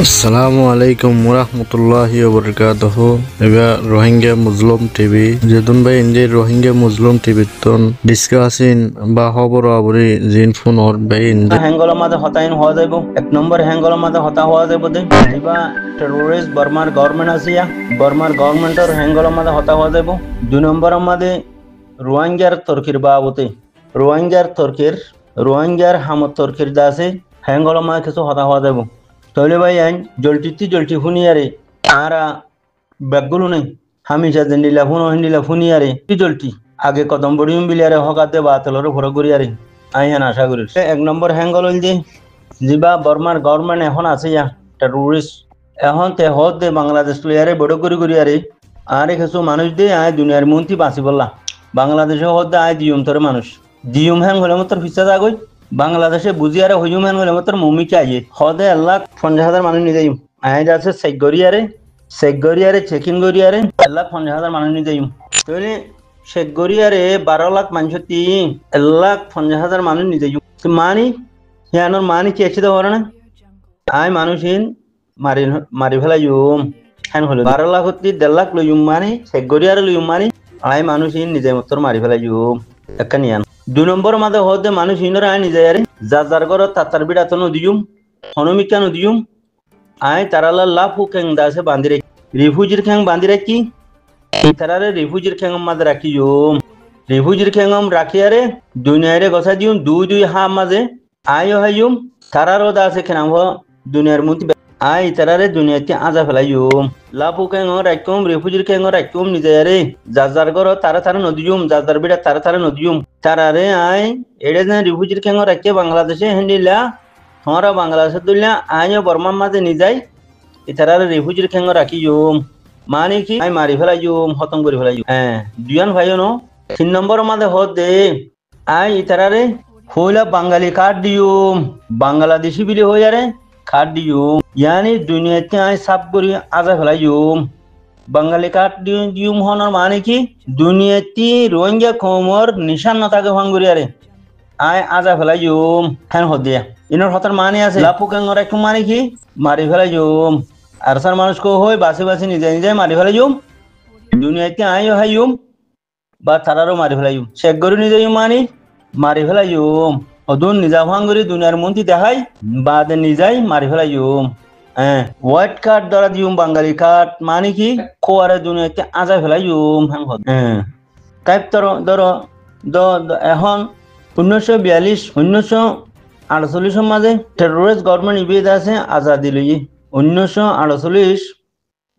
আসসালামু আলাইকুম ওরহমতুল্লাহি ওবরকাতুহু। এবার রোহিঙ্গা মুসলিম টিভি যেদুন ভাই ইন্দি রোহিঙ্গা মুসলিম টিভি তন ডিসকাসিন বা খবর আবরি জিন ফোন অর ভাই ইন্দি হ্যাঙ্গল মাঝে হতাইন হওয়া যাইব। এক নম্বর হ্যাঙ্গল মাঝে হতা হওয়া যাইব দে দিবা টেরোরিস্ট বর্মার গভর্নমেন্ট আসিয়া বর্মার গভর্নমেন্টের হ্যাঙ্গল মাঝে হতা হওয়া যাইব। দুই নম্বর মাঝে রোহিঙ্গার তর্কির বাবতে রোহিঙ্গার হামত তর্কির দাসে হ্যাঙ্গল মাঝে কিছু হতা হওয়া যাইব। তৈলে ভাই আইন জলটি শুনিয়ারে আরা ব্যাগগুলো নেই হামিশা জেন্ডিলা ফুনিয়ারে কি জলটি আগে কদম বড়িম বিলিয়ারে হকাতে বাতলর ভরে করিয়ারে আইহান আশা করি। এক নম্বর হ্যাঙ্গল হইল যে যিবা বর্মার গভর্নমেন্ট এখন আছে টেরোরিস্ট এখন তে হদ দে বাংলাদেশ প্লেয়ারে বড় করিয়ারে আরে কিছু মানুষ দে আয় দুনিয়ার মন্ত্রী বাঁচি বললা বাংলাদেশে হদ দে আয় দিয়ম তোর মানুষ দিয়ম হ্যাং হলে মতো ফিসা যাগই বাংলাদেশে বুঝিয়ারে হইম হ্যাং হলে মতো মমিকে আইয়ে হদে 1,50,000 মানুষ নিয়ে যাইম আয় যাচ্ছে শেখ গড়িয়ারে চেকিং গড়িয়ারে 1,50,000 মানুষ নিয়ে যাইম তৈরি শেখ গড়িয়ারে 12 লাখ মানুষ 1,50,000 মানুষ নিয়ে যাইম মানি হিয়ানোর মানি কি একসাথে হরে না আয় মানুষিন মারি ফেলাইম হ্যান হলো 12 লাখ 1.5 লাখ লইম মানি শেখ গড়িয়ারে লইম মানি আয় মানুষিন নিজে মতো মারি ফেলাইম একটা নিয়ান। 2 নম্বর মাঝে হতে মানুষ ইনর আয় নিজে আরে যার ঘর তাতার বিড়া তো নদিয়ম হনমিকা নদিয়ম আয় তারালা লাফু খ্যাং দাসে বান্ধি রাখি রিফুজির খ্যাং বান্ধি রাখি তারারে রিফুজির খ্যাং মাঝে রাখিম রিফুজির খ্যাং রাখিয়ারে দুনিয়ারে গছা দিম দুই হা মাঝে আয় হাইম তারারও দাসে খেনাম দুনিয়ার মধ্যে আয় তারারে দুনিয়াতে আজা ফেলাইম লাফু খ্যাং রাখম রিফুজির খ্যাং রাখম নিজে আরে যার ঘর তারা নদিয়ম যার বিড়া তারা নদিয়ম তারারে আয় এড়ে যেন রিফুজির খ্যাং রাখে বাংলাদেশে হেন্ডিলা তোমরা বাংলাদেশের দুনিয়া আইও বর্মার মাঝে নি যাই এতারারে রিফুজির খ্যাং রাখিম মানে কি আই মারি ফেলাইম খতম করে ফেলাইম দুয়ান ভাইও ন 3 নম্বর মাঝে হদ দে আই ইতারারে হইলা বাঙালি কার্ড দিম বাংলাদেশি বিলি হইয়ারে কার্ড দিম ইয়ানি দুনিয়াতে আই সাপ করি আজা ফেলাইম বাঙালি কার্ড দিম হনর মানে কি দুনিয়াতে রোহিঙ্গা কমর নিশান না থাকে ভাঙ্গুরিয়ারে আয় আজা ফেলাইম হ্যান হদ দিয়া ইনর হতার মানে আছে লাপু কেঙ্গর একটু মানে কি মারি ফেলাইম আর সার মানুষ কো হই বাসি নিজে মারি ফেলাইম দুনিয়াতে আইও হাইম বা তারারও মারি ফেলাইম শেখ গরি নিজে মারি ফেলাইম অদুন নিজা ভাঙ্গুরি দুনিয়ার মন্ত্রী দেখাই বাদে নিজাই মারি ফেলাইম হোয়াইট কার্ড দ্বারা দিম বাঙালি কার্ড মানে কি কোয়ারে দুনিয়াতে আজা ফেলাইম হ্যাং হদ টাইপ ধরো এখন 1942-1948 মাঝে টেরোরিস্ট গভর্নমেন্ট ইবেদ আছে আজাদি লই 1948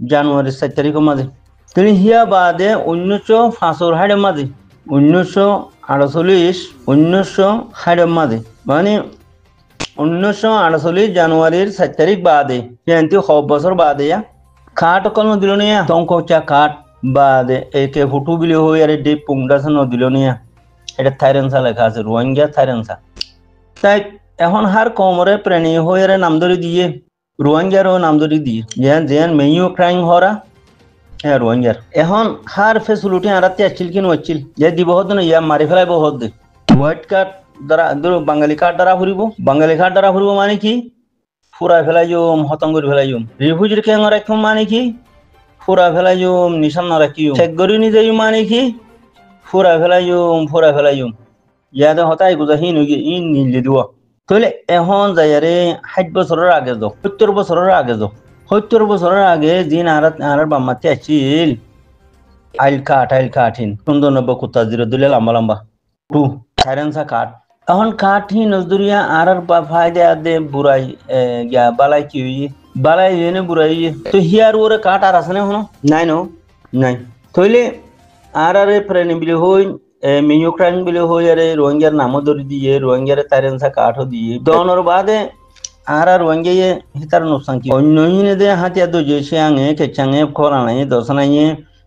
জানুয়ারি 4 তারিখের মাঝে তিনি হিয়া বাদে 1965 মাঝে 1948-1960 মাঝে মানে 1948 জানুয়ারির 4 তারিখ বাদে কিন্তু 6 বছর বাদে খাট কলম দিল নিয়া তংকচা খাট বাদে একে ফুটু বিলি হই আরে ডে পুংডাসন দিল নিয়া এটা থাইরেন্সা লেখা আছে রোহিঙ্গা থাইরেন্সা তাই এখন হার কমরে প্রাণী হয়ে নাম ধরে দিয়ে রোহিঙ্গারও নাম ধরে দিয়ে যেন মেইও ক্রাইম হরা রোহিঙ্গার এখন হার ফেসিলিটি আরাতে আসছিল কিন হচ্ছিল যে দিব হদ না ইয়া মারি ফেলাইব হদ দে হোয়াইট কার্ড দ্বারা বাঙালি কার্ড দ্বারা ফুরিব মানে কি ফুরা ফেলাইম হতম করে ফেলাইম রিফুজির খ্যাং রাখম মানে কি ফুরা ফেলাইম নিশান না রাখিম চেক করি নিজেই মানে কি ফুরা ফেলাইম ইয়াদে হতাই গুজা হিন ইন নিলি দিব তাহলে এখন যাইয়ারে 60 বছরের আগে যাও 70 বছরের আগে যাও 70 বছরের আগে জিন আর বাম্মাতে আসছিল আইল কাঠিন সুন্দর নব্বই কুত্তা জিরো দিলে লম্বা টু সাইরেন্সা কাঠ এখন কাঠি নজদুরিয়া আর ফায়দা দে বুড়াই গিয়া বালাই কি হই বালাই এনে বুড়াই তো হিয়ার ওরে কাঠ আর আছে না হনো নাই তাহলে আর প্রেরণী বিলি হই মিউক্রাইন বিলি হই আরে রোহিঙ্গার নামও ধরে দিয়ে রোহিঙ্গারে তাইরেন্সা কাঠও দিয়ে দনর বাদে আর রোহিঙ্গা হিতার নুকসান কি অন্যহিনে দে হাতিয়া দো জেসে আঙে কেচাঙে খরানাই দশনাইয়ে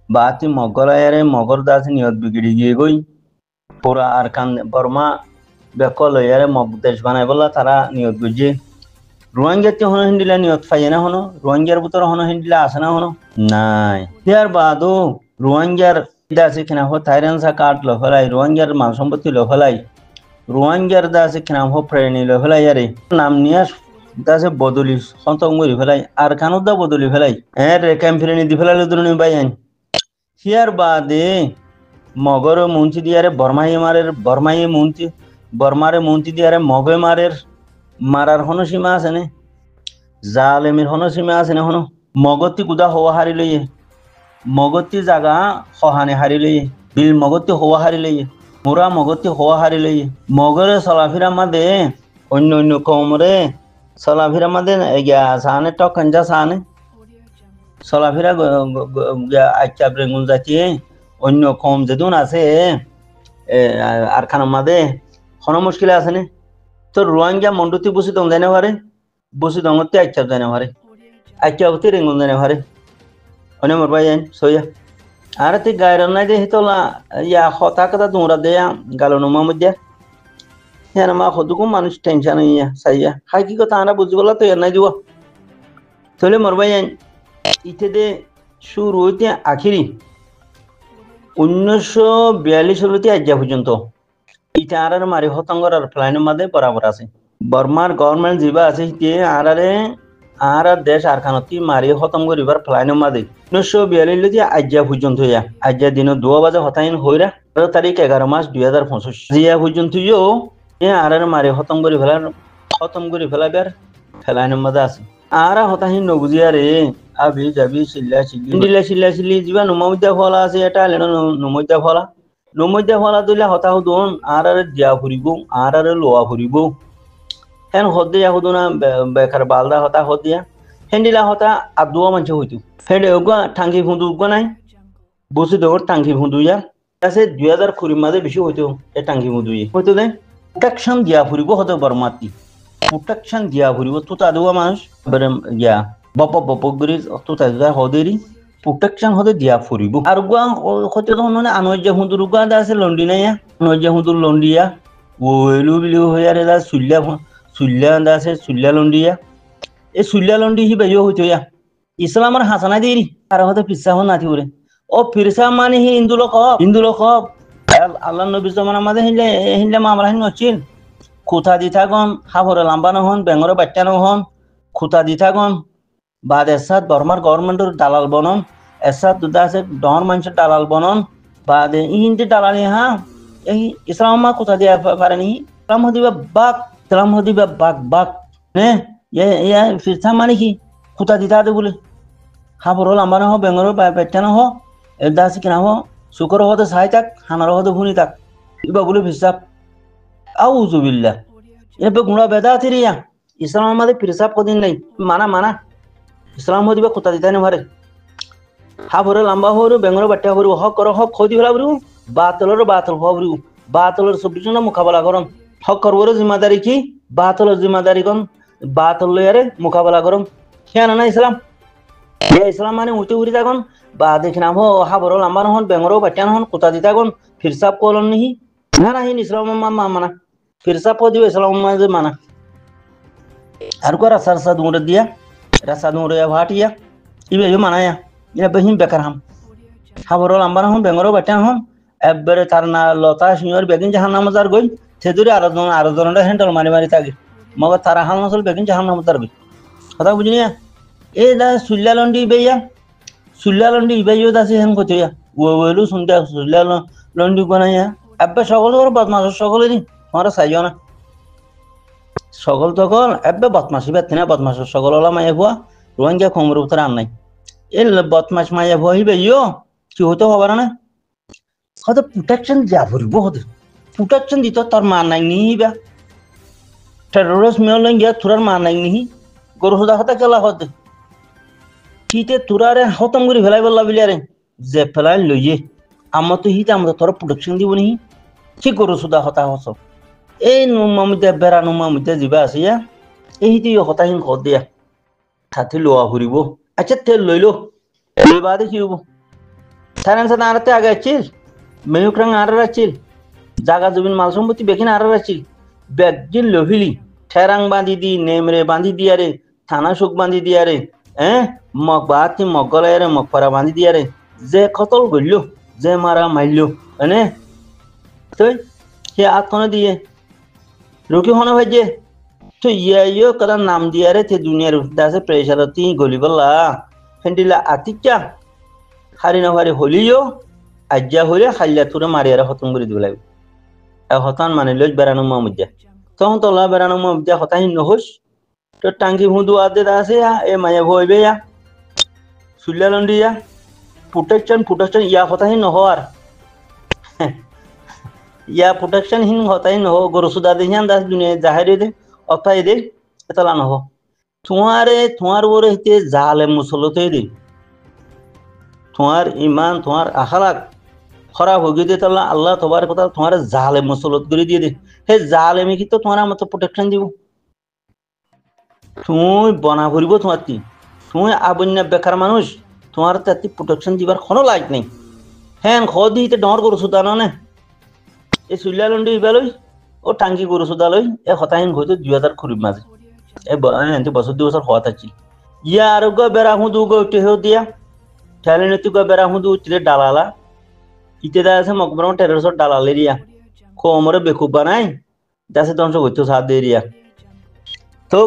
বাতি মগরায়ারে মগর দাস নিয়ত বিগড়ি গিয়ে গই পুরা আর কান বর্মা বেকল ইয়ারে মগ দেশ বানাই বলা তারা নিয়ত বুঝে রোহিঙ্গাতে হনো হিন্দিলা নিয়ত পাইয়ে না হনো রোহিঙ্গার ভিতরে হনো হিন্দিলা আসে না হনো নাই ইয়ার বাদও রোহিঙ্গার দাসে কিনা হো থাইরেন্সা কার্ড লফলাই রোহিঙ্গার মান সম্পত্তি লফলাই রোহিঙ্গার দাসে কিনা হো প্রেরণী লফলাই আরে নাম নিয়ে দাসে বদলি সন্তক মরি ফেলাই আর খানুর দা বদলি ফেলাই রে ক্যাম্পেনি দি ফেলালে দুরুনি বাই আইন হিয়ার বাদে মগর মন্ত্রী দিয়ারে বর্মাই মন্ত্রী বর্মারে মন্ত্রী দিয়ারে মগে মারার হনো সীমা আছে নে জালেমির হনো সীমা আছে না হনো মগতি গুদা হওয়া হারি লইয়ে মগতি জাগা সহানে হারি লইয়ে বিল মগতি হওয়া হারি লইয়ে মোরা মগতি হওয়া হারি লইয়ে মগরে চলাফিরা মাদে অন্য কমরে চলাফিরা মাদে সানে টকঞ্জা সানে চলাফিরা আচ্ছা ব্রেঙ্গুন যাচ্ছে অন্য কম যেদুন আছে আর খানার মাদে হনো মুশকিল আছে নে তো রোহিঙ্গা মন্ডুতি বসি দম জানে পারে বসি দমতে আচ্ছা জানে পারে আচ্ছা হতে রেঙ্গুন জানে পারে অনেক মোর ভাই সইয়া আর তুই গায়ের নাই যে হিতলা ইয়া হতা কথা তোমরা দেয়া গালো নমা মধ্যে হ্যাঁ মা হদুকু মানুষ টেনশন ইয়া সাইয়া হাই কি কথা আমরা বুঝি বলা তো এর নাই দিব তাহলে মোর ভাই ইতে দে শুরু হইতে আখিরি 1942 হতে আজ পর্যন্ত ইটা আর মারি হতঙ্গর আর ফ্লাইনের মাঝে বরাবর আছে বর্মার গভর্নমেন্ট জিবা আছে আর দেশ আর খানতি মারি হতঙ্গ রিভার ফ্লাইনের মাঝে 1942 লতি আজ পর্যন্ত আজ দিন 2 বাজে হতাইন হইরা 13 তারিখ 11 মাস 2025 জিয়া পর্যন্ত আর মারি হতঙ্গ ফেলাবার ফ্লাইনের মাঝে আছে আর হতাহিন নবুজিয়া রে আবি যাবি চিল্লা জিবা নমদ্যা ফলা আছে এটা নমদ্যা ফলা দিলে হতাহ দন আর দিয়া ফুরিব আর লোয়া ফুরিব হেন হদ্দিয়া হুদুনা বেকার বালদা হতা হদ্দিয়া হেন্ডিলা হতা আদুয়া মানছে হইতো হেডে ওগা টাঙ্কি ফুঁদু উগা নাই বসে দৌড় টাঙ্কি ফুঁদুয়া আছে 2020 মাঝে বেশি হইতো এই টাঙ্কি ফুঁদুয়ে হইতো দে প্রোটেকশন দিয়া ফুরিব হতে বর্মাতি প্রোটেকশন দিয়া ফুরিব তো আদুয়া মানুষ ইয়া বপ গরি তো হদেরি প্রোটেকশন হতে দিয়া ফুরিব আর গুয়া হতে তো মানে আনজ্য হুঁদুর গুয়া আছে লন্ডি নাই আনজ্য হুঁদুর লন্ডিয়া ওইলু বিলু হইয়া রে সুল্লা আছে সুল্লা লন্ডিয়া এই সুল্লা লন্ডি হি বেজো হইতো ইসলামের হাসানা দেরি আর হতে পিসা হন নাতি ওরে ও ফিরসা মানে হি হিন্দু লোক আল্লাহ নবী জমান আমাদের হিলে মামলা হিন নচিল খুঁতা দি থাকুন হাফরে লাম্বা নহন বেঙ্গরে বাচ্চা নহন খুঁতা দি থাকুন বাদ এসাদ বর্মার গভর্নমেন্টের দালাল বনন এসাদ দুদা আছে ডর মানুষের দালাল বনন বাদ হিন্দি দালালি এই ইসলাম খুঁতা দিয়া পারেনি ইসলাম হদিবা বাক নে ফিরসা মানে কি খুঁতা দিতা দে বলে হাফরে লাম্বা নহ বেঙ্গরে বাচ্চা নহ এদা আছে কিনা হো শুকর হতে সাই থাক হানার হতে ভুনি থাক ইবা বলে ফিরসাব আউযুবিল্লাহ এবে গুণা বেদা থিরিয়া ইসলাম আমাদের ফিরসাব কদিন নাই মানা ইসলাম হদিবা কোথা দিতে নেভারে হাফরে লম্বা হরু বেঙ্গল বাট্টা হরু হক কর হক খদি ফেলা বরু বাতল হবরু বাতলের সবজি না মোকাবেলা করম হক করবর জিম্মাদারি কি বাতলের জিম্মাদারি কন বাতল লয়ারে মোকাবেলা করম খেয়ানা না ইসলাম ইসলাম মানে উঠে উঠি থাকুন বা দেখি না হাফরে লম্বা নহন বেঙ্গল বাট্টা নহন কোথা দিতে কোন ফিরসাব কলন নিহি না হিন ইসলাম মানা ফিরসাব দিও ইসলাম মানা আর কো রাস্তা দৌড়ে দিয়া রাস্তা দৌড়ে ভাটিয়া ইবে মানায়া ইয়া বহিন বেকার হাবর লাম্বা হন বেঙ্গর বাটা হন একবারে তার না লতা সিংহর বেগিন জাহান নামাজার গই সেদুরে আরো জনটা হ্যান্ডল মারি থাকে মগ তারা হাল নসল বেগিন জাহান নামাজার গই কথা বুঝিনি এ দা সুল্লা লন্ডি ইবেইও দাসি হেন কইয়া ওলু সুন্দা সুল্লা লন্ডি বানাইয়া এবে সকল বদমাশ সকলেরই তোমার চাইও না সকল তখন এবে বদমাসি বেতে না বদমাস সকল ওলা মাইয়া ভুয়া রোহিঙ্গা কমর উত্তর আন নাই এ বদমাস মাইয়া ভুয়া হিবে কি হতে হবার না হয়তো প্রোটেকশন যা ভরিব হতে প্রোটেকশন দিত তার মান নাই নিহিবা টেরোরিস্ট মেল গিয়া তুরার মান নাই নিহি গরু সুদা হতে কেলা হতে শীতে তুরারে হতম করে ফেলাই বললা বিলিয়ারে যে ফেলাই লইয়ে আমার তো হিতে আমাদের তোর প্রোটেকশন দিব নিহি কি গরু সুদা হতা হস এই নুমামিতে বেড়া নুমামিতে যাবা আছে এই হিতে হতাহীন খত দিয়া সাথে লোয়া ফুরিব আচ্ছা তেল লইলো বাদে কি হব সারান সাথে আরতে আগে আছিল মেহুকরাং আর আছিল জাগা জমিন মাল সম্পত্তি বেকিন আর আছিল ব্যাগজিন লভিলি ঠেরাং বাঁধি দি নেমরে বাঁধি দিয়ারে থানা সুখ বাঁধি দিয়ারে মগ বাতি মগ গলায়ারে মগ পারা বাঁধি দিয়ারে যে কতল গড়ল যে মারা মারল এনে তুই সে আত্মনে দিয়ে রুকি হনে ভাইজে তো ইয়ে কথা নাম দিয়ারে তে দুনিয়ার দাসে প্রেসারতি গলিবলা হেন্ডিলা আতিকা হারি না হারি হলিও আজ্জা হইলে খাইলা তুরে মারিয়ারে খতম করে দিব লাগবে হতান মানে লইজ বেড়ানো মমুজা তখন তোলা বেড়ানো মমুজা হতাহি নহস তো টাঙ্কি হুঁদু আদে আছে এ মায়া ভইবে সুল্লা লন্ডিয়া প্রোটেকশন ইয়া হতাহি নহর ইয়া প্রোটেকশন হিন হতাহি নহ গরু সুদা দিহান দাস দুনিয়া জাহেরি দে অথাই দে এতলা নহ তোমার ওরে হিতে জালে মুসলতে দে তোমার ইমান তোমার আখলাক খরাব হয়ে গিয়ে তাহলে আল্লাহ তোমার কথা তোমার জালে মুসলত করে দিয়ে দে হে জালেমি কি তো তোমার মতো প্রোটেকশন দিব তুমি বনা ভরিব তোমার তুমি আবন্য বেকার মানুষ তোমার তাতে প্রোটেকশন দিবার কোনো লাইক নেই হ্যাঁ খদি ডর গরু সুদা নে এই চুলিয়া লন্ডি ইবালই ও টাঙ্কি গরু সুদা লই এ হতাহীন হয়তো 2000 খুরিব মাঝে এ বছর 2 বছর হওয়া থাকছি ইয়া আর বেড়া হুঁদু গো টেহ দিয়া ঠেলে নতি গো বেড়া হুঁদু উঠলে ডালালা ইতে দা আছে মকবর টেরোসর ডালাল এরিয়া কোমরে বেকুব বানাই দাসে ধ্বংস করতো সাত এরিয়া তো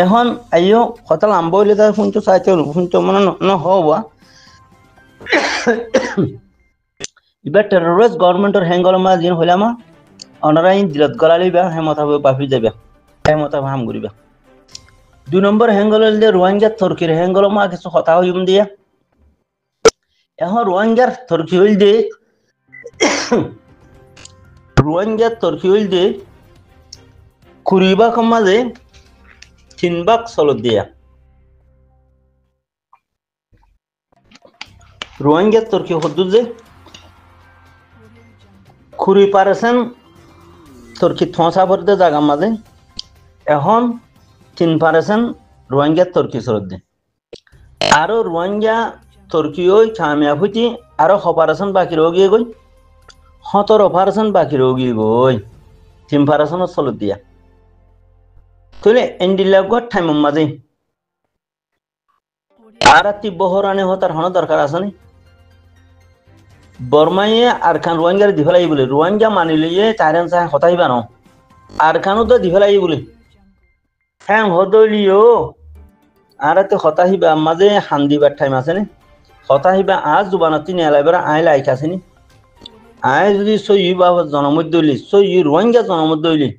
এখন আইও কথা লাম্ব হইলে তার শুনতো চাইতে শুনতো মানে নহবা এবার টেরোরিস্ট গভর্নমেন্টের হ্যাঙ্গল মা জিন হইলাম অনারাই দিলত গলালিবা হেমতা বাফি যাবা হেমতা হাম করিবা 2 নম্বর হ্যাঙ্গল হইলে রোহিঙ্গা তুর্কির হ্যাঙ্গল মা কিছু কথা হইম দিয়া এখন রোহিঙ্গার তুর্কি হইল দে রোহিঙ্গার তুর্কি হইল দে কুড়িবা মাঝে 3 ভাগ চলত দিয়া রোহিঙ্গার তুর্কি হদ্দু যে 20% তুর্কি থসা ভরতে জায়গা মাঝে এখন 3% রোহিঙ্গার তুর্কি চলত দে আরো রোহিঙ্গা তুর্কি ওই কামিয়াব হইতে আরো 6% বাকি রয়ে গই 17% বাকি রয়ে গই 3% চলত দিয়া তাহলে এন্ডিলাগত টাইম মাঝে আর তিব্বহরানে হতার হন দরকার আছে নি বর্মাইয়ে আর খান রোহিঙ্গার দিফেলাই বলে রোহিঙ্গা মানি লইয়ে তাইরান চাই হতাইবা ন আর খানও তো দিফেলাই বলে হ্যাঁ হদলিও আর তে হতাহিবা মাঝে হান্দিবার টাইম আছে নি হতাহিবা আজ জুবানতি নেলাইবার আই লাইক আছে নি আই যদি সই বাবা জনমত দইলি সই রোহিঙ্গা জনমত দইলি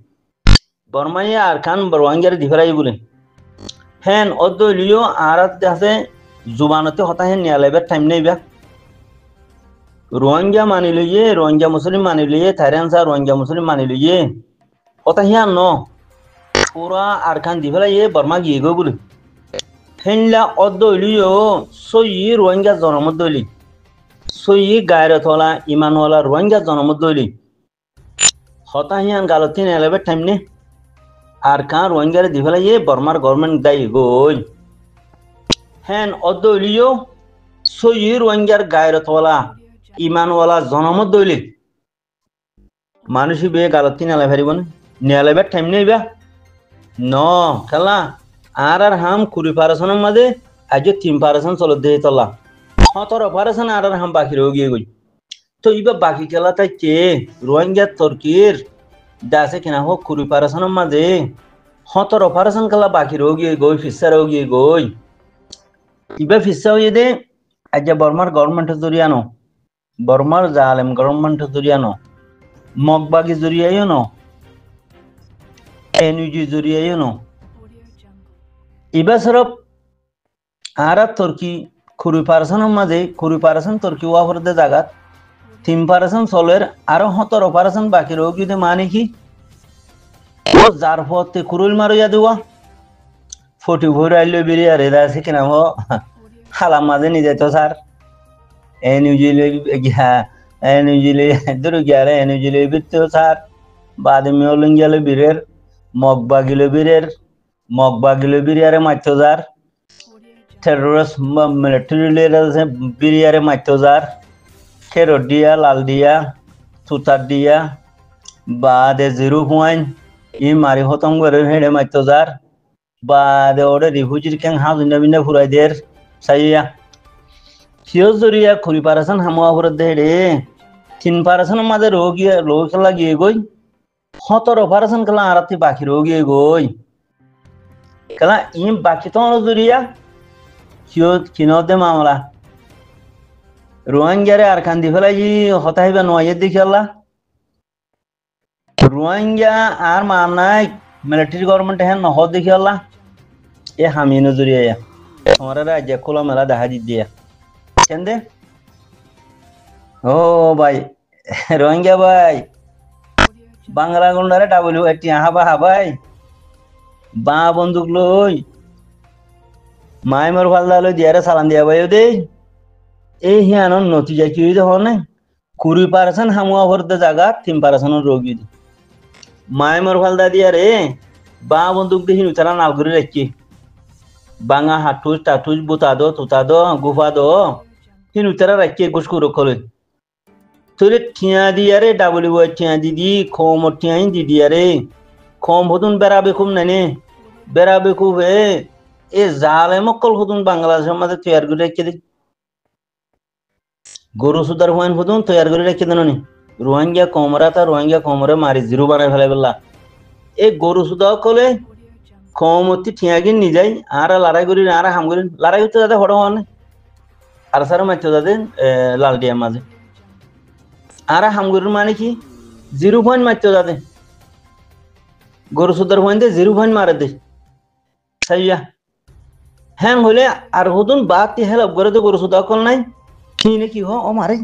বর্মাইয়ে আর খান রোহিঙ্গার দিফেলাই বলে হ্যাঁ অদলিও আর আছে জুবানতে হতাহে নেলাইবার টাইম নেইবা রোহিঙ্গা মানি লইয়ে রোহিঙ্গা মুসলিম মানি লইয়ে থাইরানসা রোহিঙ্গা মুসলিম মানি লইয়ে কথা হিয়ান ন পুরা আর খান দিফেলাইয়ে বর্মা গিয়ে গো বলে হেনলা অদলিও সই রোহিঙ্গা জনমত দইলি সই গায়রতলা ইমানওয়ালা রোহিঙ্গা জনমত দইলি হতা হিয়ান গালতি নেলাইবার টাইম নে আর খান রোহিঙ্গারে দিফেলাইয়ে বর্মার গভর্নমেন্ট দায়ী গই হ্যাঁ অদলিও সই রোহিঙ্গার গায়রতলা ইমানওয়ালা জনমত দইলে মানুষই বে গালতি নেলাই পারিব না নেলাইবার টাইম নেইবা ন খেলা আর হাম 20% মাঝে আজ 3% চলত দিয়ে তলা 17% আর হাম বাকি রয়ে গিয়ে গই তো ইবা বাকি খেলা তাই কে রোহিঙ্গা তুর্কির দাসে কিনা হোক 20% মাঝে 17% খেলা বাকি রয়ে গিয়ে গই ফিসা রয়ে গিয়ে গই ইবা ফিসা হয়ে দে আজ বর্মার গভর্নমেন্টের জরিয়ানো বর্মার জালেম গভর্নমেন্টের জরিয়ানো মগবাগি জরিয়াইও ন এনইজি জরিয়াইও ন ইবাসরব আর তুর্কি 20% মাঝে 20% তুর্কি ওয়াফরদে জাগাত 3% চলের আরো 17% বাকি রয়ে গিয়ে মানে কি ও যার ফতে কুরুল মারিয়া দেওয়া 44 আইলো বেরিয়ে রেদা আছে কিনা হ হালাম মাঝে নিজে তো স্যার এনইউজিলে গিয়া এনইউজিলে দূর গিয়ারে এনইউজিলে বিত্তো স্যার বাদে মিওলঙ্গিয়ালে বীরের মগবাগিলে বিরিয়ারে মারতো যার টেরোরিস্ট মিলিটারি লিডার বিরিয়ারে মারতো যার খেরত দিয়া লাল দিয়া সুতার দিয়া বাদে জিরো পয়েন্ট ই মারি হতম করে হেড়ে মারতো যার বাদে ওরে রিফিউজির ক্যাং হাজুন্ডা বিন্দা ফুরাই দের সাইয়া সিও জরিয়া 20% হামুয়া ফুরত দে রে 3% মাঝে রোগ খেলা গিয়ে গই 17% kala arati baki rogi goi kala im baki to zuriya kinode mamla রোহিঙ্গারে আর কান্দি ফেলাই হতা হইবা নয় দেখি আল্লাহ রোহিঙ্গা আর মান নাই মিলিটারি গভর্নমেন্ট হ্যাঁ নহ দেখি আল্লাহ এ হামি নজরিয়া আমার রাজ্য খোলা মেলা দেখা দিয়া কেন দে ও ভাই রোহিঙ্গা ভাই বাংলা গুন্ডারে ডাবলিউ এটি হাবা হাবাই বা বন্দুক লই মাইমর ফালদা লই দিয়ারে সালান দিয়া ভাই দেই এই হিয়ানোর নতিজা কি হইতে হনে 20% হামুয়া ভরতে জায়গা 3% রোগী মাইমর ফালদা দিয়ারে বা বন্দুক দেখি তারা নাল করে রাখি বাঙা হাটুস টাটুস বুতাদো তুতাদো গুফাদো হিনু তারা রাখি গুসকুরো খলে তোরে ঠিয়া দিয়ারে ডাবলিউ ঠিয়া দিদি খম ঠিয়াই দিদিয়ারে খম হতুন বেড়াবে খুব নানে বেড়াবে খুব এ জালে মক্কল হতুন বাংলাদেশের মাঝে তৈরি করে রেখে দি গরু সুদার হুয়াইন হতুন তৈরি করে রেখে দেন রোহিঙ্গা কমরা তা রোহিঙ্গা কমরে মারি জিরো বানাই ফেলে বেলা এ গরু সুদা কলে খমতি ঠিয়া গিয়ে নি যাই আর লড়াই করি আর হাম করি লড়াই করতে যাতে হড় হওয়া আর সারা মারতে যাতে লাল ডিয়ার মাঝে আর হামগুর মানে কি 0 পয়েন্ট মারতে যাতে গরু সুদার পয়েন্টে 0 পয়েন্ট মারে দে সাইয়া হ্যাং হলে আর হতুন বাতি হেল্প করে তো গরু সুদা কল নাই কিনে কি ও মারে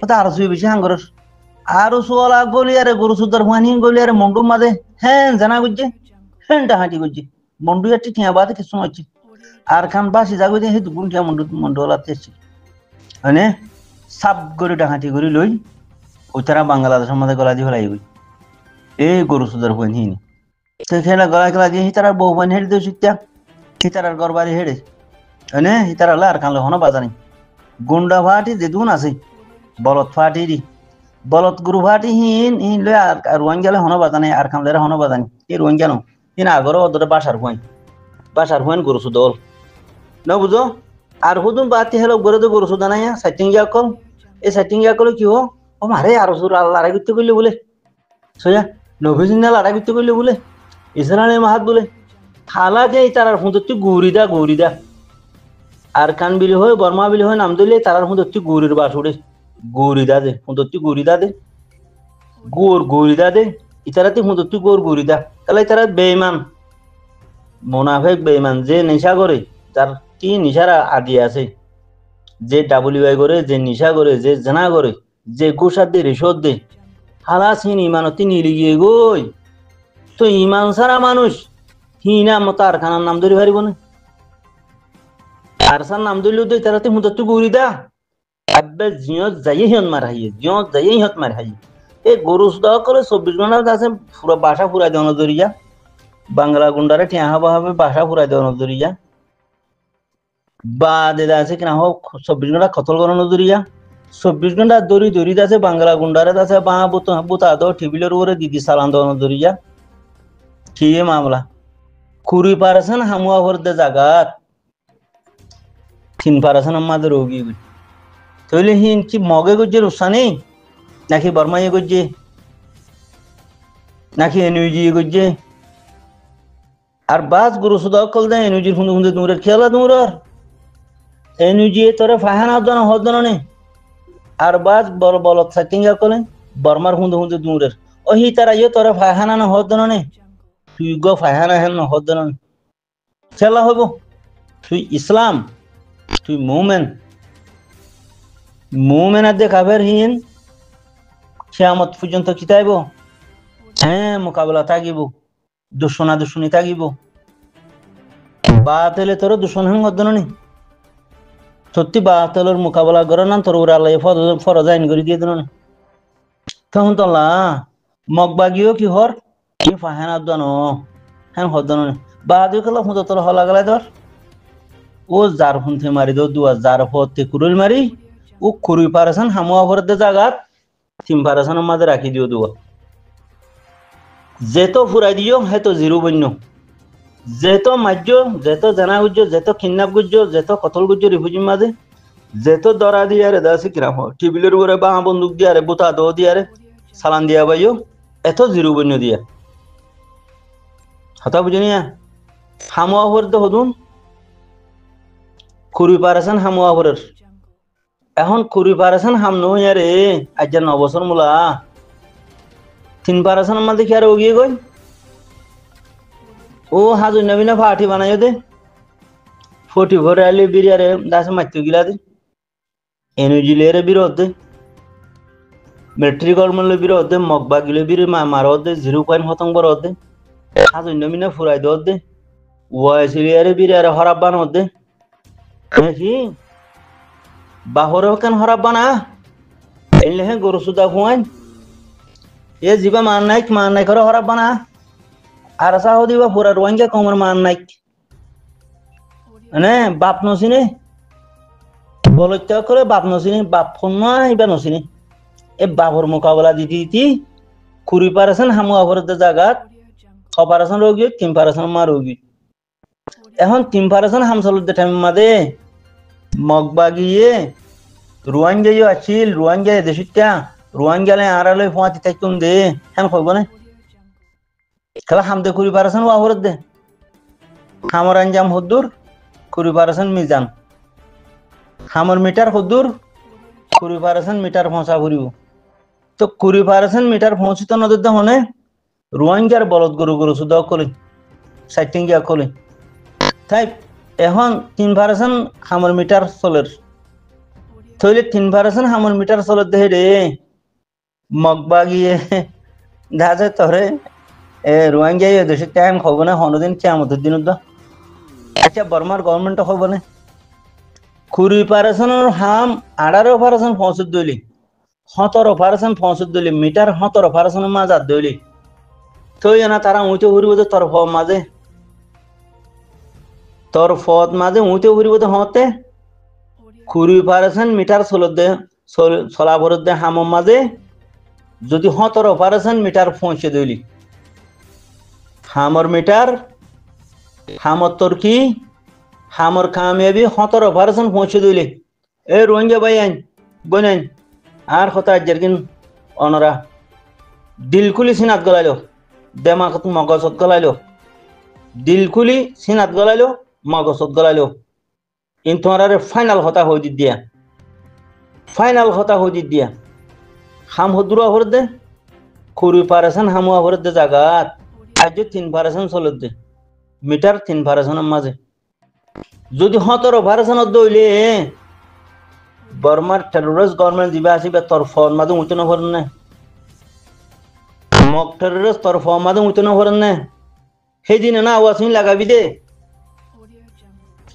ওটা আর সুই বেশি হাঙ্গর আর সোলা গলি আরে গরু সুদার পানি গলি আরে মন্ডু মাঝে হ্যাঁ জানা গুজে হ্যাঁ হাঁটি গুজে মন্ডু একটি ঠিয়া বাদে কিছু হচ্ছে আর খান বাসি যাগো যে হেতু গুণ ঠিয়া মন্ডু লাতেছি মানে সাপ গরি ডাহাটি গরি লই ওইতারা বাংলাদেশের মধ্যে গলা দিয়ে ফেলাই এই গরু সুদার পানি হিনি তো এখানে গলা দিয়ে হিতারা বউ পানি হেঁটে দিয়ে শিখতা হিতারার ঘর বাড়ি হেঁটে হ্যাঁ হিতারা আর খানলে হনো বাজানি গুন্ডা ফাটি যে দুন আছে বলত ফাটি দি বলত গুরু ফাটি হিন হিন লই আর রোহিঙ্গালে হনো বাজানি আর খানলে হনো বাজানি এই রোহিঙ্গা নো হিন আগর ওদের বাসার হুয়াইন গরু সুদল না বুঝো আর হুদুন বাতি হেলো গরে তো গরু সুদা নাই সেটিং কল এই সেটিং কল কি হো ও মারে আর সুর লড়াই করতে কইলে বলে সোজা নভিজিনা লড়াই করতে কইলে বলে ইসরায়েলের মাহাত বলে থালা যে তারার হুঁদতে গৌরিদা আর কান বিলি হয় বর্মা বিলি হয় নাম দিলে তারার হুঁদতে গৌরির বাস উড়ে গৌরিদা দে হুঁদতে গৌরিদা দে গৌরিদা দে ইতারাতে হুঁদতে গৌরিদা তাহলে তারা বেঈমান মোনাফেক বেঈমান যে নেশা করে তার কি নিশারা আদি আছে যে ডাবলিউআই করে যে নিশা করে যে জানা করে যে গোসার দে রিসদ দে হালাসিন ইমানতি নিলি গিয়ে গই তো ইমান সারা মানুষ হিনা মতো আর খানার নাম ধরে পারিব না আর সার নাম ধরলেও তো তারাতে হুঁদতে গৌরিদা আব্বে জিয়ত যাইয়ে হিয়ত মার হাই এই গরু সুদা করে 24 ঘন্টা আছে পুরো বাসা পুরাই দেওয়ানো দরিয়া বাংলা গুন্ডারে ঠিয়া হবা হবে বাসা পুরাই দেওয়ানো দরিয়া বা দেদা আছে কিনা হোক 24 ঘন্টা কতল করানো দরিয়া 24 ঘন্টা দড়ি আছে বাংলা গুন্ডারে আছে বা বুতা দো টিবিলের উপরে দিদি সালান দেওয়ানো দরিয়া কি মামলা 20% হামুয়া ভরতে জাগাত 3% আমাদের রোগী তাহলে হিন কি মগে গজ্জে রুসানি নাকি বর্মাইয়ে গজ্জে নাকি এনুজি গজ্জে আর বাস গুরু সুদা কল দেয় এনুজির হুঁদে দূরের খেলা দূরের এনুজি তোরে ফাহানা হদন নে আর বাস বড় বলত সাকিঙ্গা কলে বর্মার হুঁদে দূরের ওহি তারা ইয়ে তোরে ফাহানা না হদন নে তুই গো ফাহানা হেন না হদন খেলা হইব তুই ইসলাম তুই মুমেন আদে কাফের হিন কিয়ামত পর্যন্ত কিতাইব হ্যাঁ মোকাবেলা থাকিব দুশ্মনী থাকিব বাতিলে তোর দুশ্মন হেন হদন নে সত্যি বাতিলের মোকাবেলা করে না তোর ওরা আল্লাহ ফরজ আইন করে দিয়ে দিল না তখন তো মগবাগিও কি হর কি ফাহেনা দন হ্যাঁ হদন বাদি কলা হুঁদ তোর হলা গেলাই ধর ও যার হুঁথে মারি দো 2000 হতে কুরুল মারি ও 20% হামুয়া ভরতে জাগাত 3% মাঝে রাখি দিও দুয়া যেতো ফুরাই দিও হেতো 0 বন্য যেতো মাজ্য যেতো জানা গুজ্জ যেতো কিডন্যাপ গুজ্জ যেতো কতল গুজ্জ রিফিউজির মাঝে যেতো দরা দিয়ে আরে দাসি কিরাম টিবিলের উপরে বা বন্দুক দিয়ে আরে বুতা দো দিয়ে আরে সালান দিয়া বাইও এত জিরো বন্য দিয়া হতা বুঝিনিয়া হামুয়া হরতে হদুন কুড়ি পারেছেন হামুয়া হরের এখন কুড়ি পারেছেন হাম নই রে আজ 9 বছর মূলা 3 পারেছেন আমার দেখি আর ওগিয়ে গই ও হাজু নবীনা ফাটি বানাই দে 44 আলি বিরিয়ারে দাসে মাইতো গিলা দে এনার্জি লেরে বিরোধে মিলিটারি গভর্নমেন্টের বিরোধে মগবা গিলে বিরে মারোধে 0.শতাংশ বরোধে হাজু নবীনা ফুরাই দোধে ওয়াইসিলিয়ারে বিরিয়ারে হরাব বানোধে কি বাহরে কেন হরাব বানা এলে হে গরু সুদা খুয়ান এ জিবা মান নাই করে হরাব বানা আর সাহ দিবা পুরা রোহিঙ্গা কমর মান নাই মানে বাপ নসিনে বলত্যা করে বাপ নসিনে বাপ ফোন এবার নসিনে এ বাপর মোকাবেলা দিতি 20% হামু আবরতে জায়গাত 6% রোগী 3% মা রোগী এখন 3% হামসলতে টাইম মাদে মগবা গিয়ে রোহিঙ্গা আছিল রোহিঙ্গা দেশিটা রোহিঙ্গালে আরালে ফাঁতি থাকুন দে হ্যাঁ কইব না খেলা হামদে 20% আবরত দে হামর আঞ্জাম হদ্দুর 20% মিজান হামর মিটার হদ্দুর 20% মিটার পৌঁছা করিব তো 20% মিটার পৌঁছিত নদে হনে রোহিঙ্গার বলদ গরু গরু সুদা কলে সাইটিং গিয়া কলে তাই এখন 3% হামর মিটার চলের থইলে 3% হামর মিটার চলত দেহে রে মগবা গিয়ে দেখা তরে রোহিঙ্গা দেশে টাইম খব না হনদিন কিয়ামতের দিন আচ্ছা বর্মার গভর্নমেন্ট খব না 20% হাম 18% পৌঁছত দইলি 17% পৌঁছত দইলি মিটার 17% মাজার দইলি থই না তারা উঁচে ঘুরিব তোর মাঝে তোর ফত মাঝে উঁচে ঘুরিব হতে 20% মিটার চলত দে চলা ভরত দে হামর মাঝে যদি 17% মিটার পৌঁছে দইলি হামর মিটার হামর তরকি হামর কামিয়াবি 17% পৌঁছে দইলে এ রোহিঙ্গা ভাই আইন বনেন আর কথা জারকিন অনরা দিলকুলি সিনাত গলাইলো দেমাকত মগজত গলাইলো দিলকুলি সিনাত গলাইলো মগজত গলাইলো কিন্তু আরে ফাইনাল কথা হই দিয়া ফাইনাল কথা হই দিয়া হাম হদুরা ভর দে 20% হামুয়া ভর দে জাগাত আজ 3% চলত দে মিটার 3% মাঝে যদি 17% দইলে বর্মার টেরোরিস্ট গভর্নমেন্ট দিবা আসিবে তোর ফোন মাঝে উঠে না ভরেন না মক টেরোরিস্ট তোর ফোন মাঝে উঠে না ভরেন না সেই দিন না আওয়াজ লাগাবি দে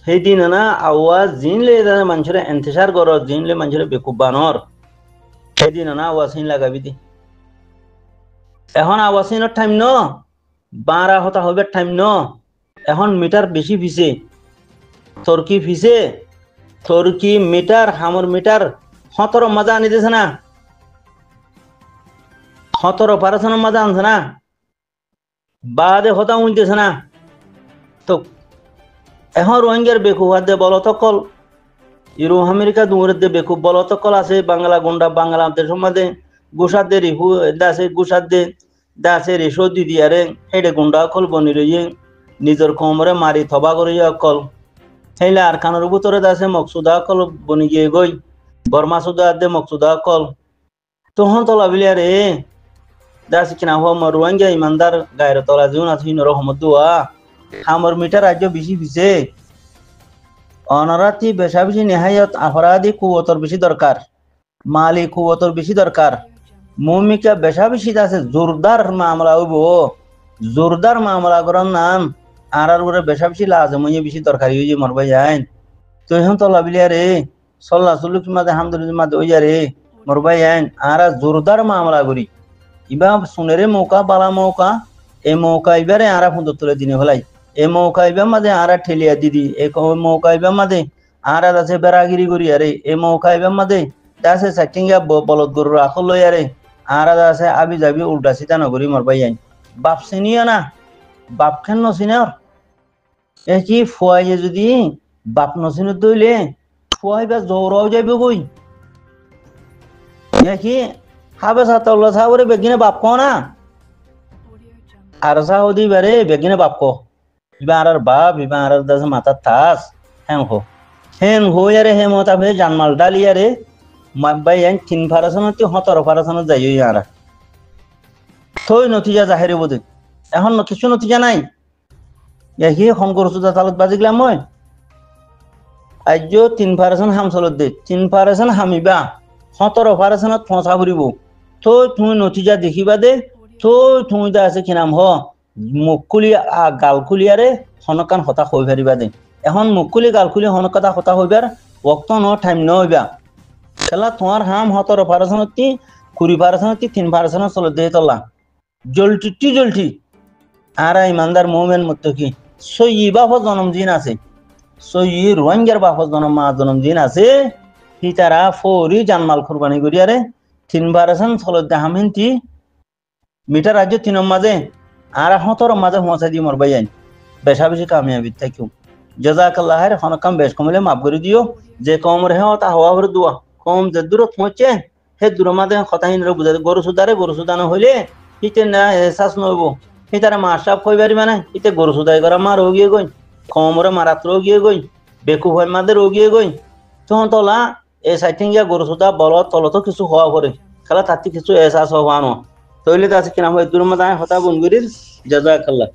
সেই দিন না আওয়াজ জিনলে মানুষের এন্তেসার কর জিনলে মানুষের বেকুব বানর সেই দিন না আওয়াজ লাগাবি দে এখন আওয়াজ টাইম ন 12 হতা হবে টাইম ন এখন মিটার বেশি ফিসে তর্কি ফিসে তর্কি মিটার হামর মিটার 17 মজা আনি দিছে না 17% মজা আনছে না বাদে হতা উঠতেছে না তো এখন রোহিঙ্গার বেকুব দে বলতকল ইউরো আমেরিকা দূরের দে বেকুব বলতকল আছে বাংলা গুন্ডা বাংলা দেশের মধ্যে গুসাদ দে রিহু দাসে গুসাদ দে দাসে রেশো দি দিয়ারে হেডে গুন্ডা কল বনি রইয়ে নিজের কোমরে মারি থবা করে কল হেলে আর কানের ভিতরে দাসে মকসুদা কল বনি গিয়ে গই বর্মা সুদা দে মকসুদা কল তখন তলা বিলিয়া রে দাস কিনা হওয়া রোহিঙ্গা ইমানদার গায়ের তলা জীবন আছে রহমত দোয়া হামর মিটার রাজ্য বেশি পিছে অনরাতি বেশা বেশি নেহায়ত আফরাদি কুয়তর বেশি দরকার মালি কুয়তর বেশি দরকার মুমিকা বেশা বেশি আছে জোরদার মামলা হইব জোরদার মামলা করার নাম আর উপরে বেশা বেশি লাজম বেশি দরকারি হয়ে যে মরবাই যায় তো এখন তো লাবিলিয়া রে সল্লা সুলুক মাদে হামদুলিল্লাহ মাদে ওই রে মরবাই যায় আর জোরদার মামলা করি ইবা শুনেরে মৌকা বালা মৌকা এই মৌকা এবারে আরা ফুঁদ তুলে দিনে হলাই এই মৌকা এবার মাঝে আরা ঠেলিয়া দিদি এই মৌকা এবার মাঝে আরা আছে বেড়াগিরি করি আরে এই মৌকা এবার মাঝে আছে সাইটিংয়া বলদ গরু রাখল লই আরে আরা আছে আবি যাবি উল্টা সিধা নগরী মরবাই আইন বাপ চিনিও না বাপ খেন নচিনার এ কি ফুয়াইয়ে যদি বাপ নচিন দইলে ফুয়াইবা জৌরাও যাইব কই এ কি হাবে সাতল্লা সাবরে বেগিনে বাপ কো না আর সাউদি বারে বেগিনে বাপকো ইবা আর বাপ ইবা আর দাস মাথা তাস হেন হো ইয়ারে হে মতা ভে জানমাল ডালিয়ারে মাব্বাই আইন 3% তে 17% যাইও ইয়ারা থই নতিজা জাহেরে বদে এখন কিছু নতিজা নাই ইয়াহি হম করছু তালত বাজিগলাম মই আইজো 3% হাম চলত দে 3% হামিবা 17% ফসা ফুরিব থই তুমি নতিজা দেখিবা দে থই তুমি দা আছে কি নাম হ মুকুলি গালকুলিয়ারে হনকান হতা হই ফারিবা দে এখন মুকুলি গালকুলি হনকাতা হতা হইবার ওক্ত ন টাইম ন হইবা খেলা তোমার হাম 17% তি 20% তি 3% চলত দে তলা জলটি আর ইমানদার মোমেন মুত্তাকি সই বাফ জন্মদিন আছে সই রোহিঙ্গার বাফ জন্মদিন আছে হি তারা ফৌরি জানমাল কুরবানি করিয়ারে 3% চলত দে হামিনতি মিটার রাজ্য 3 মাঝে আর 17 মাঝে পৌঁছা দি মরবাই আইন বেশা বেশি কামিয়াবি থাকিও জাযাকাল্লাহ খাইর হনকাম বেশ কমলে মাফ করে দিও যে কম রে তা হওয়া করে দুয়া কম যে দূরত পৌঁছে হে দূর মাঝে কথাহীন রে বুঝাতে গরু সুদানো হইলে হিতে না এহসাস নইব হিতারে মাসাব কইবারি মানে হিতে গরু সুদাই করা মা রোগিয়ে গই কমরে মারাত রোগিয়ে গই বেকু হয় মাদে রোগিয়ে গই তখন তোলা এ সাইটিং গিয়া গরু সুদা বল তলত কিছু হওয়া করে খেলা তাতে কিছু এহসাস হওয়া ন তৈলে আছে কিনা হয় দূর মাঝে হতা বুন গরির জাযাকাল্লাহ